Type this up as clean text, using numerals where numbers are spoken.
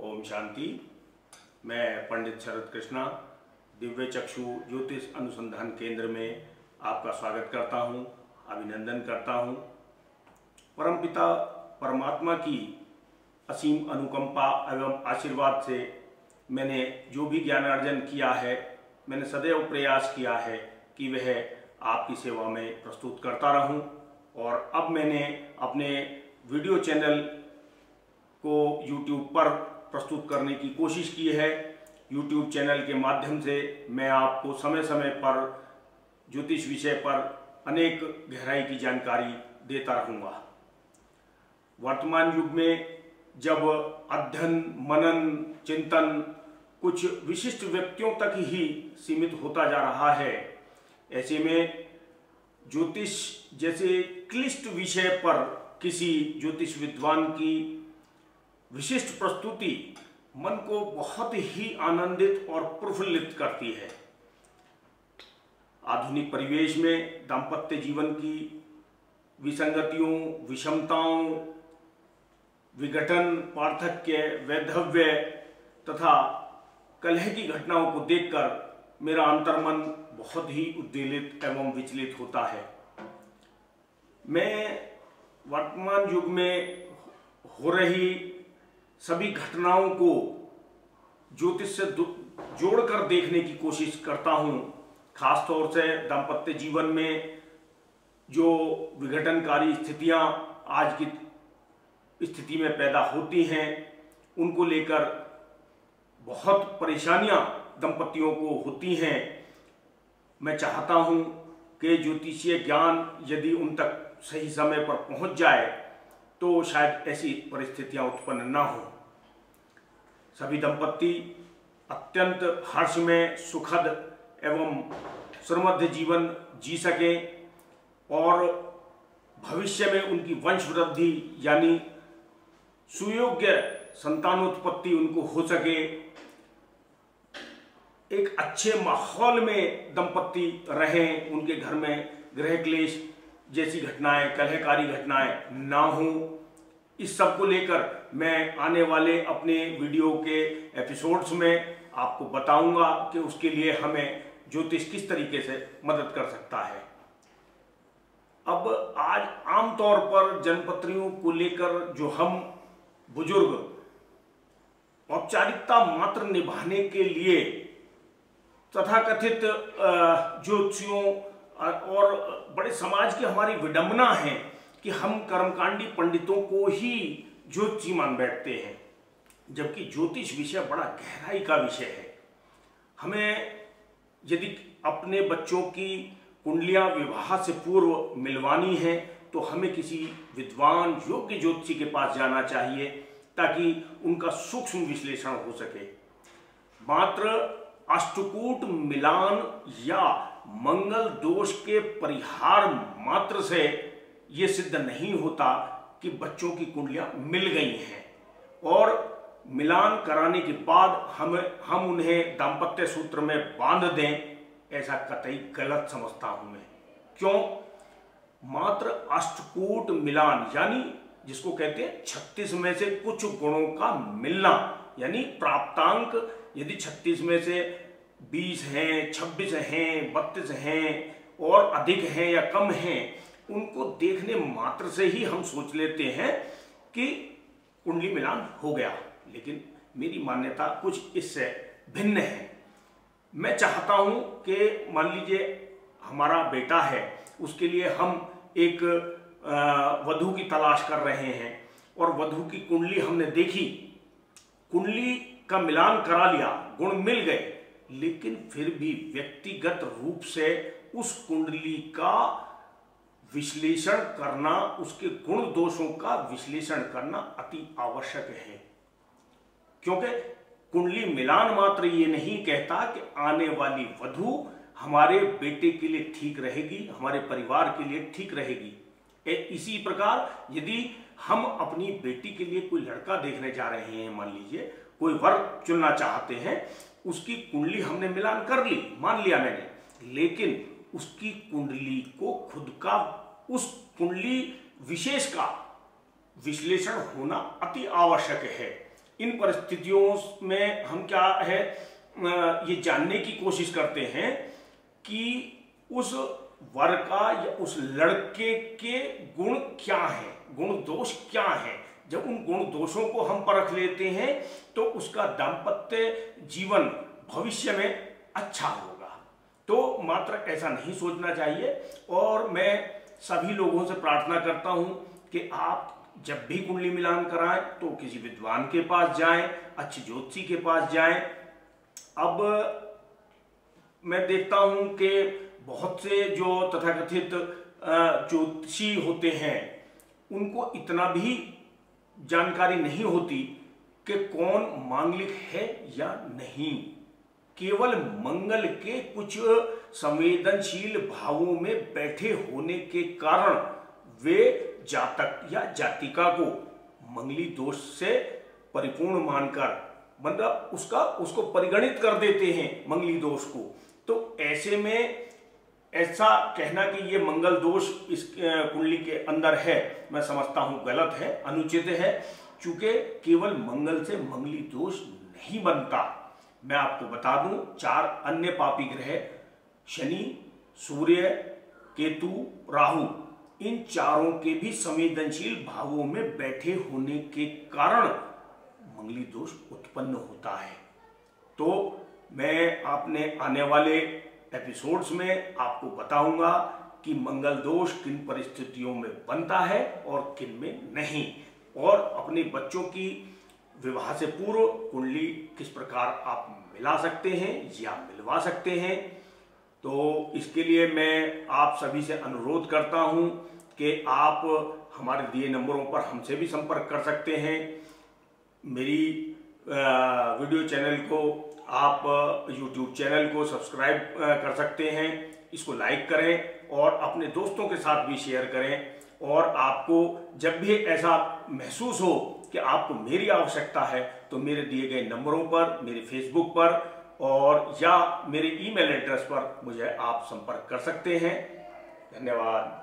ओम शांति। मैं पंडित शरद कृष्णा दिव्य चक्षु ज्योतिष अनुसंधान केंद्र में आपका स्वागत करता हूं, अभिनंदन करता हूं। परमपिता परमात्मा की असीम अनुकंपा एवं आशीर्वाद से मैंने जो भी ज्ञान अर्जन किया है, मैंने सदैव प्रयास किया है कि वह आपकी सेवा में प्रस्तुत करता रहूं। और अब मैंने अपने वीडियो चैनल को YouTube पर प्रस्तुत करने की कोशिश की है। YouTube चैनल के माध्यम से मैं आपको समय समय पर ज्योतिष विषय पर अनेक गहराई की जानकारी देता रहूँगा। वर्तमान युग में जब अध्ययन, मनन, चिंतन कुछ विशिष्ट व्यक्तियों तक ही सीमित होता जा रहा है, ऐसे में ज्योतिष जैसे क्लिष्ट विषय पर किसी ज्योतिष विद्वान की विशिष्ट प्रस्तुति मन को बहुत ही आनंदित और प्रफुल्लित करती है। आधुनिक परिवेश में दाम्पत्य जीवन की विसंगतियों, विषमताओं, विघटन, पार्थक्य, वैधव्य तथा कलह की घटनाओं को देखकर मेरा अंतर्मन बहुत ही उद्वेलित एवं विचलित होता है। मैं वर्तमान युग में हो रही सभी घटनाओं को ज्योतिष से जोड़कर देखने की कोशिश करता हूं। खासतौर से दाम्पत्य जीवन में जो विघटनकारी स्थितियां आज की स्थिति में पैदा होती हैं, उनको लेकर बहुत परेशानियां दंपतियों को होती हैं। मैं चाहता हूं कि ज्योतिषीय ज्ञान यदि उन तक सही समय पर पहुंच जाए तो शायद ऐसी परिस्थितियां उत्पन्न न हो। सभी दंपति अत्यंत हर्षमय, सुखद एवं समृद्ध जीवन जी सकें और भविष्य में उनकी वंश वृद्धि यानी सुयोग्य संतानोत्पत्ति उनको हो सके। एक अच्छे माहौल में दंपति रहें, उनके घर में गृह क्लेश जैसी घटनाएं, कलहकारी घटनाएं ना हो। इस सब को लेकर मैं आने वाले अपने वीडियो के एपिसोड्स में आपको बताऊंगा कि उसके लिए हमें ज्योतिष किस तरीके से मदद कर सकता है। अब आज आमतौर पर जन्मपत्रियों को लेकर जो हम बुजुर्ग औपचारिकता मात्र निभाने के लिए तथाकथित ज्योतिषियों और बड़े समाज की हमारी विडंबना है कि हम कर्मकांडी पंडितों को ही ज्योतिषी मान बैठते हैं, जबकि ज्योतिष विषय बड़ा गहराई का विषय है। हमें यदि अपने बच्चों की कुंडलियां विवाह से पूर्व मिलवानी है तो हमें किसी विद्वान योग्य ज्योतिषी के पास जाना चाहिए ताकि उनका सूक्ष्म विश्लेषण हो सके। मात्र अष्टकूट मिलान या मंगल दोष के परिहार मात्र से ये सिद्ध नहीं होता कि बच्चों की कुंडलियां मिल गई हैं और मिलान कराने के बाद हम उन्हें दाम्पत्य सूत्र में बांध दें, ऐसा कतई गलत समझता हूं मैं। क्यों? मात्र अष्टकूट मिलान यानी जिसको कहते हैं 36 में से कुछ गुणों का मिलना, यानी प्राप्तांक यदि 36 में से 20 हैं, 26 हैं, 32 हैं और अधिक हैं या कम हैं, उनको देखने मात्र से ही हम सोच लेते हैं कि कुंडली मिलान हो गया। लेकिन मेरी मान्यता कुछ इससे भिन्न है। मैं चाहता हूं कि मान लीजिए हमारा बेटा है, उसके लिए हम एक वधू की तलाश कर रहे हैं और वधू की कुंडली हमने देखी, कुंडली का मिलान करा लिया, गुण मिल गए, लेकिन फिर भी व्यक्तिगत रूप से उस कुंडली का विश्लेषण करना, उसके गुण दोषों का विश्लेषण करना अति आवश्यक है। क्योंकि कुंडली मिलान मात्र ये नहीं कहता कि आने वाली वधू हमारे बेटे के लिए ठीक रहेगी, हमारे परिवार के लिए ठीक रहेगी। इसी प्रकार यदि हम अपनी बेटी के लिए कोई लड़का देखने जा रहे हैं, मान लीजिए कोई वर चुनना चाहते हैं, उसकी कुंडली हमने मिलान कर ली, मान लिया मैंने, लेकिन उसकी कुंडली को खुद का, उस कुंडली विशेष का विश्लेषण होना अति आवश्यक है। इन परिस्थितियों में हम क्या है ये जानने की कोशिश करते हैं कि उस वर का या उस लड़के के गुण क्या है, गुण दोष क्या है। जब उन गुण दोषों को हम परख लेते हैं तो उसका दाम्पत्य जीवन भविष्य में अच्छा होगा। तो मात्र ऐसा नहीं सोचना चाहिए। और मैं सभी लोगों से प्रार्थना करता हूं कि आप जब भी कुंडली मिलान कराएं तो किसी विद्वान के पास जाएं, अच्छे ज्योतिषी के पास जाएं। अब मैं देखता हूं कि बहुत से जो तथाकथित ज्योतिषी होते हैं उनको इतना भी जानकारी नहीं होती कि कौन मांगलिक है या नहीं। केवल मंगल के कुछ संवेदनशील भावों में बैठे होने के कारण वे जातक या जातिका को मंगली दोष से परिपूर्ण मानकर मतलब उसको परिगणित कर देते हैं मंगली दोष को। तो ऐसे में ऐसा कहना कि ये मंगल दोष इस कुंडली के अंदर है, मैं समझता हूं गलत है, अनुचित है। चूंकि केवल मंगल से मंगली दोष नहीं बनता। मैं आपको बता दूं 4 अन्य पापी ग्रह शनि, सूर्य, केतु, राहु, इन चारों के भी संवेदनशील भावों में बैठे होने के कारण मंगली दोष उत्पन्न होता है। तो मैं अपने आने वाले एपिसोड्स में आपको बताऊंगा कि मंगल दोष किन परिस्थितियों में बनता है और किन में नहीं, और अपने बच्चों की विवाह से पूर्व कुंडली किस प्रकार आप मिला सकते हैं या मिलवा सकते हैं। तो इसके लिए मैं आप सभी से अनुरोध करता हूं कि आप हमारे दिए नंबरों पर हमसे भी संपर्क कर सकते हैं। मेरी वीडियो चैनल को आप YouTube चैनल को सब्सक्राइब कर सकते हैं, इसको लाइक करें और अपने दोस्तों के साथ भी शेयर करें। और आपको जब भी ऐसा महसूस हो कि आपको मेरी आवश्यकता है तो मेरे दिए गए नंबरों पर, मेरे फेसबुक पर और या मेरे ईमेल एड्रेस पर मुझे आप संपर्क कर सकते हैं। धन्यवाद।